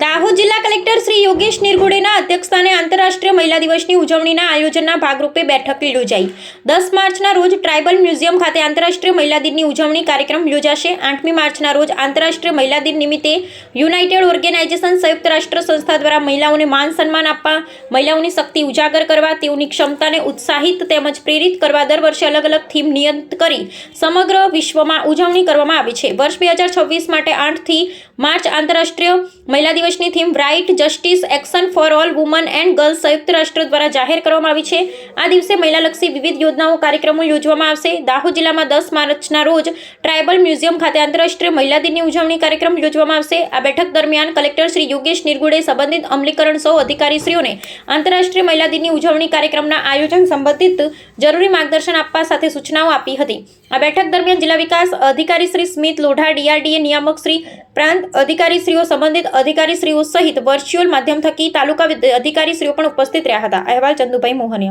દાહોદ જિલ્લા કલેક્ટર શ્રી યોગેશ નિરગુડેના અધ્યક્ષસ્થાને આંતરરાષ્ટ્રીય મહિલા દિવસની ઉજવણીના આયોજનના ભાગરૂપે બેઠક યોજાઈ। 10 માર્ચના રોજ ટ્રાઇબલ મ્યુઝિયમ ખાતે આંતરરાષ્ટ્રીય મહિલા દિનની ઉજવણી કાર્યક્રમ યોજાશે। 8મી માર્ચના રોજ આંતરરાષ્ટ્રીય મહિલા દિન નિમિત્તે યુનાઇટેડ ઓર્ગેનાઇઝેશન સંયુક્ત રાષ્ટ્ર સંસ્થા દ્વારા મહિલાઓને માન સન્માન આપવા, મહિલાઓની શક્તિ ઉજાગર કરવા, તેઓની ક્ષમતાને ઉત્સાહિત તેમજ પ્રેરિત કરવા દર વર્ષે અલગ અલગ થીમ નિયત કરી સમગ્ર વિશ્વમાં ઉજવણી કરવામાં આવે છે। વર્ષ 2026 માટે 8 માર્ચ આંતરરાષ્ટ્રીય મહિલા દિવસની theme right, justice, action for all women and girls સંયુક્ત રાષ્ટ્ર દ્વારા જાહેર કરવામાં આવી છે। આ દિવસે મહિલાલક્ષી વિવિધ યોજનાઓ કાર્યક્રમો યોજવામાં આવશે। દાહોદ જિલ્લામાં 10 માર્ચના રોજ ટ્રાઇબલ મ્યુઝિયમ ખાતે આંતરરાષ્ટ્રીય મહિલા દિનની ઉજવણી કાર્યક્રમ યોજવામાં આવશે। આ બેઠક દરમિયાન કલેક્ટર શ્રી યોગેશ નિરગુડે સંબંધિત અમલીકરણ સૌ અધિકારીશ્રીઓને આંતરરાષ્ટ્રીય મહિલા દિનની ઉજવણી કાર્યક્રમના આયોજન સંબંધિત જરૂરી માર્ગદર્શન આપવા સાથે સૂચનાઓ આપી હતી। આ બેઠક દરમિયાન જિલ્લા વિકાસ અધિકારી શ્રી સ્મિત લોઢા, ડીઆરડીએ નિયામક શ્રી, પ્રાંત અધિકારીશ્રીઓ, સંબંધિત અધિકારીશ્રીઓ સહિત વર્ચ્યુઅલ માધ્યમ થકી તાલુકા અધિકારીશ્રીઓ પણ ઉપસ્થિત રહ્યા હતા। અહેવાલ ચંદુભાઈ મોહનિયા।